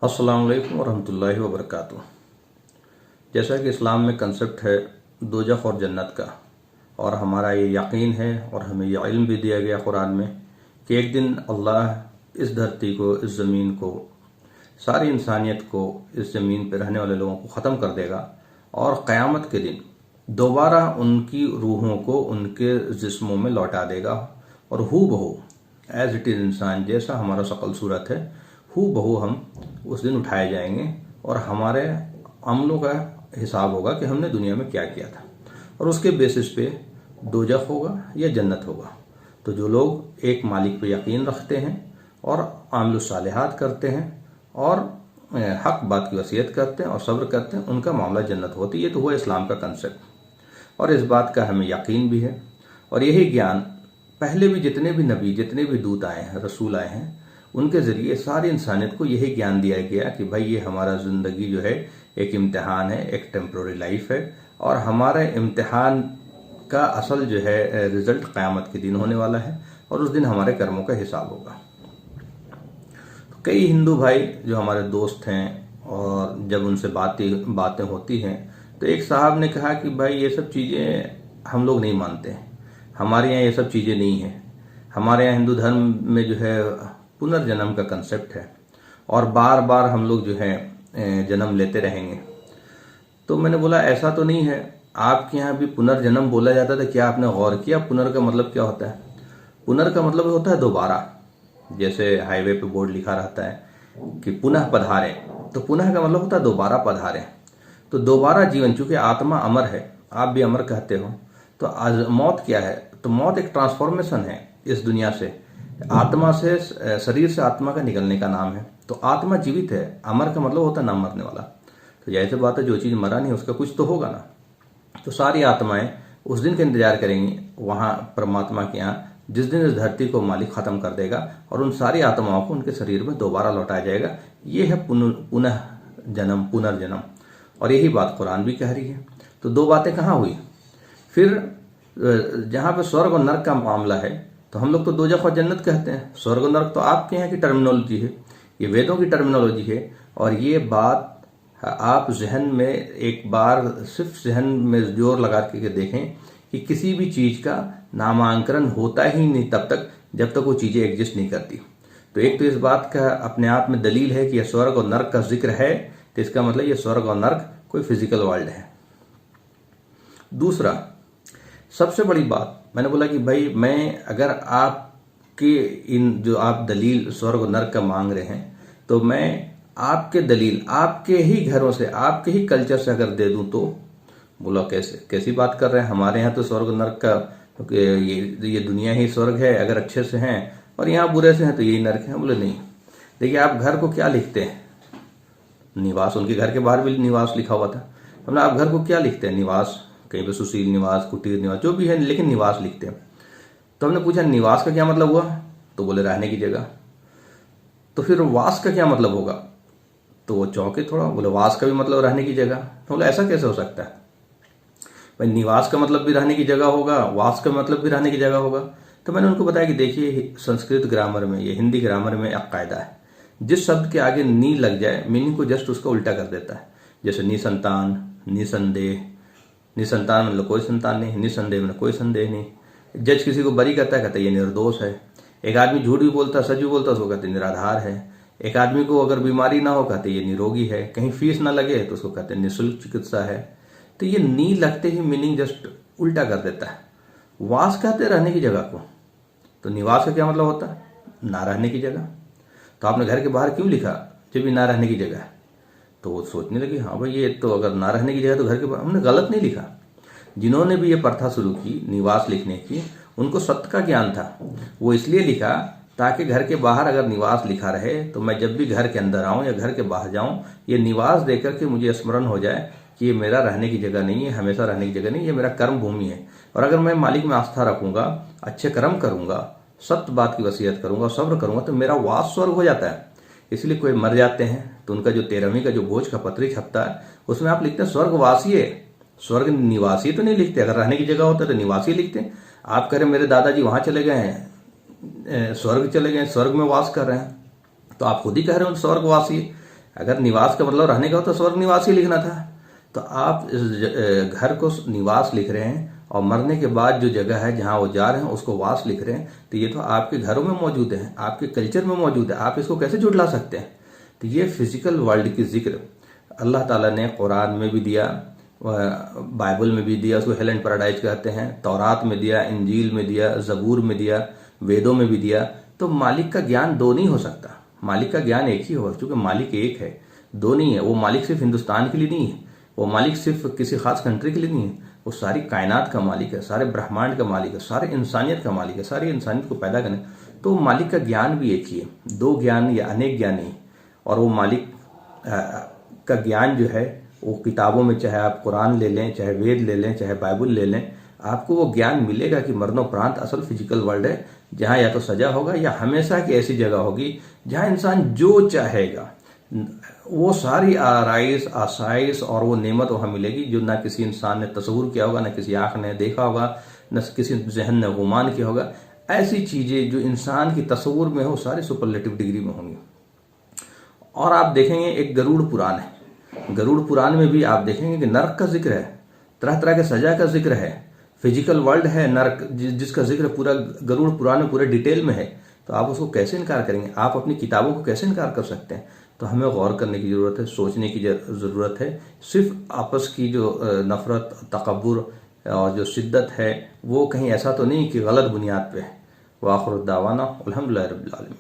अस्सलाम वालेकुम वरहमतुल्लाहि वबरकातुह। जैसा कि इस्लाम में कंसेप्ट है दोजख और जन्नत का, और हमारा ये यकीन है और हमें ये इल्म भी दिया गया कुरान में कि एक दिन अल्लाह इस धरती को, इस ज़मीन को, सारी इंसानियत को, इस ज़मीन पर रहने वाले लोगों को ख़त्म कर देगा और क़यामत के दिन दोबारा उनकी रूहों को उनके जिस्मों में लौटा देगा और हू बहू एज इट इज़ इंसान जैसा हमारा शक्ल सूरत है हू बहू हम उस दिन उठाए जाएंगे और हमारे अमलों का हिसाब होगा कि हमने दुनिया में क्या किया था, और उसके बेसिस पे दोजख होगा या जन्नत होगा। तो जो लोग एक मालिक पे यकीन रखते हैं और आमल सालिहात करते हैं और हक बात की वसीयत करते हैं और सब्र करते हैं, उनका मामला जन्नत होती है। ये तो हुआ इस्लाम का कंसेप्ट, और इस बात का हमें यकीन भी है। और यही ज्ञान पहले भी जितने भी नबी, जितने भी दूत आए हैं, रसूल आए हैं, उनके ज़रिए सारी इंसानियत को यही ज्ञान दिया गया कि भाई ये हमारा ज़िंदगी जो है एक इम्तिहान है, एक टेम्प्रोरी लाइफ है, और हमारे इम्तिहान का असल जो है रिज़ल्ट क़यामत के दिन होने वाला है और उस दिन हमारे कर्मों का हिसाब होगा। तो कई हिंदू भाई जो हमारे दोस्त हैं, और जब उनसे बातें होती हैं तो एक साहब ने कहा कि भाई ये सब चीज़ें हम लोग नहीं मानते हैं, हमारे यहाँ ये सब चीज़ें नहीं हैं, हमारे यहाँ हिंदू धर्म में जो है पुनर्जन्म का कंसेप्ट है और बार बार हम लोग जो है जन्म लेते रहेंगे। तो मैंने बोला ऐसा तो नहीं है, आपके यहाँ भी पुनर्जन्म बोला जाता था, क्या आपने गौर किया पुनर का मतलब क्या होता है? पुनर का मतलब होता है दोबारा। जैसे हाईवे पे बोर्ड लिखा रहता है कि पुनः पधारे, तो पुनः का मतलब होता है दोबारा पधारे। तो दोबारा जीवन, चूंकि आत्मा अमर है, आप भी अमर कहते हो, तो आज मौत क्या है? तो मौत एक ट्रांसफॉर्मेशन है इस दुनिया से, आत्मा से, शरीर से आत्मा का निकलने का नाम है। तो आत्मा जीवित है, अमर का मतलब होता है ना मरने वाला। तो जैसे बात है, जो चीज़ मरा नहीं उसका कुछ तो होगा ना। तो सारी आत्माएं उस दिन का इंतजार करेंगी वहाँ परमात्मा के यहाँ, जिस दिन इस धरती को मालिक ख़त्म कर देगा और उन सारी आत्माओं को उनके शरीर में दोबारा लौटाया जाएगा। ये है पुनः जन्म, पुनर्जन्म, और यही बात कुरान भी कह रही है। तो दो बातें कहाँ हुई? फिर जहाँ पे स्वर्ग और नरक का मामला है, तो हम लोग तो दोजख और जन्नत कहते हैं, स्वर्ग और नरक तो आपके यहाँ की टर्मिनोलॉजी है, ये वेदों की टर्मिनोलॉजी है। और ये बात आप जहन में एक बार सिर्फ जहन में जोर लगा के देखें कि किसी भी चीज़ का नामांकन होता ही नहीं तब तक जब तक वो चीज़ें एग्जिस्ट नहीं करती। तो एक तो इस बात का अपने आप में दलील है कि यह स्वर्ग और नरक का जिक्र है, तो इसका मतलब ये स्वर्ग और नरक कोई फिजिकल वर्ल्ड है। दूसरा, सबसे बड़ी बात, मैंने बोला कि भाई मैं अगर आपके इन जो आप दलील स्वर्ग और नरक का मांग रहे हैं, तो मैं आपके दलील आपके ही घरों से, आपके ही कल्चर से अगर दे दूं तो? बोला कैसी बात कर रहे हैं, हमारे यहाँ तो स्वर्ग और नरक का ये दुनिया ही स्वर्ग है अगर अच्छे से हैं, और यहाँ बुरे से हैं तो यही नरक है। बोले नहीं, देखिए आप घर को क्या लिखते हैं? निवास, उनके घर के बाहर भी निवास लिखा हुआ था। हमने आप घर को क्या लिखते हैं? निवास, कहीं पे सुशील निवास, कुटीर निवास, जो भी है, लेकिन निवास लिखते हैं। तो हमने पूछा निवास का क्या मतलब हुआ? तो बोले रहने की जगह। तो फिर वास का क्या मतलब होगा? तो वो चौंके थोड़ा, बोले वास का भी मतलब रहने की जगह। तो बोले ऐसा कैसे हो सकता है भाई, निवास का मतलब भी रहने की जगह होगा, वास का मतलब भी रहने की जगह होगा। तो मैंने उनको बताया कि देखिए संस्कृत ग्रामर में, ये हिंदी ग्रामर में एक कायदा है, जिस शब्द के आगे नी लग जाए मीनिंग को जस्ट उसका उल्टा कर देता है। जैसे निसंतान, निसंदेह, निसंतान मतलब कोई संतान नहीं, निसंदेह मतलब कोई संदेह नहीं। जज किसी को बरी करता है, कहता है ये निर्दोष है। एक आदमी झूठ भी बोलता है, सच भी बोलता है, उसको कहते हैं निराधार है। एक आदमी को अगर बीमारी ना हो, कहते ये निरोगी है। कहीं फीस ना लगे तो उसको कहते हैं निःशुल्क चिकित्सा है। तो ये नी लगते ही मीनिंग जस्ट उल्टा कर देता है। वास कहते हैं रहने की जगह को, तो निवास का क्या मतलब होता है? ना रहने की जगह। तो आपने घर के बाहर क्यों लिखा जब भी ना रहने की जगह है? तो वो सोचने लगे, हाँ भाई ये तो अगर ना रहने की जगह तो घर के बाहर, हमने गलत नहीं लिखा। जिन्होंने भी ये प्रथा शुरू की निवास लिखने की, उनको सत्य का ज्ञान था। वो इसलिए लिखा ताकि घर के बाहर अगर निवास लिखा रहे तो मैं जब भी घर के अंदर आऊं या घर के बाहर जाऊं, ये निवास देकर के मुझे स्मरण हो जाए कि ये मेरा रहने की जगह नहीं है, हमेशा रहने की जगह नहीं, ये मेरा कर्म भूमि है। और अगर मैं मालिक में आस्था रखूंगा, अच्छे कर्म करूंगा, सत्य बात की वसीयत करूंगा, सब्र करूंगा, तो मेरा वास स्वर्ग हो जाता है। इसलिए कोई मर जाते हैं तो उनका जो 13वीं का जो भोज का पत्री छपता है, उसमें आप लिखते हैं स्वर्गवासी है, स्वर्ग निवासी तो नहीं लिखते। अगर रहने की जगह होता तो निवासी लिखते हैं। आप कह रहे मेरे दादाजी वहां चले गए हैं, स्वर्ग चले गए, स्वर्ग में वास कर रहे हैं, तो आप खुद ही कह रहे हो स्वर्गवासी। अगर निवास का मतलब रहने का हो तो स्वर्ग निवास ही लिखना था। तो आप इस घर को निवास लिख रहे हैं और मरने के बाद जो जगह है जहां वो जा रहे हैं उसको वास लिख रहे हैं, तो ये तो आपके घरों में मौजूद है, आपके कल्चर में मौजूद है, आप इसको कैसे झुठला सकते हैं? तो ये फिजिकल वर्ल्ड की जिक्र अल्लाह ताला ने कुरान में भी दिया, बाइबल में भी दिया, उसको हेल एंड पैराडाइज कहते हैं, तौरात में दिया, इंजील में दिया, जबूर में दिया, वेदों में भी दिया। तो मालिक का ज्ञान दो नहीं हो सकता, मालिक का ज्ञान एक ही होगा, क्योंकि मालिक एक है, दो नहीं है। वो मालिक सिर्फ हिंदुस्तान के लिए नहीं है, वो मालिक सिर्फ किसी खास कंट्री के लिए नहीं है, वो सारी कायनात का मालिक है, सारे ब्रह्मांड का मालिक है, सारे इंसानियत का मालिक है, सारी इंसानियत को पैदा करने। तो मालिक का ज्ञान भी एक ही है, दो ज्ञान या अनेक ज्ञान नहीं। और वो मालिक का ज्ञान जो है वो किताबों में, चाहे आप कुरान ले लें, चाहे वेद ले लें, चाहे बाइबल ले लें, आपको वो ज्ञान मिलेगा कि मरणोपरांत असल फिजिकल वर्ल्ड है, जहां या तो सजा होगा या हमेशा की ऐसी जगह होगी जहां इंसान जो चाहेगा वो सारी आराइश, आसाइश और वो नेमत वहां मिलेगी जो ना किसी इंसान ने तस्वुर किया होगा, ना किसी आंख ने देखा होगा, न किसी जहन ने गुमान किया होगा। ऐसी चीजें जो इंसान की तस्वुर में हो सारी सुपरलेटिव डिग्री में होंगी। और आप देखेंगे एक गरुड़ पुराण है, गरुड़ पुराण में भी आप देखेंगे कि नरक का जिक्र है, तरह तरह के सजा का जिक्र है, फिजिकल वर्ल्ड है नरक जिसका जिक्र पूरा गरुड़ पुराण में पूरे डिटेल में है। तो आप उसको कैसे इनकार करेंगे? आप अपनी किताबों को कैसे इनकार कर सकते हैं? तो हमें गौर करने की जरूरत है, सोचने की जरूरत है। सिर्फ आपस की जो नफरत, तकब्बुर और जो शिद्दत है वो कहीं ऐसा तो नहीं कि गलत बुनियाद पे है। वाखिर दावाना अल्हम्दुलिल्लाहि रब्बिल आलमीन।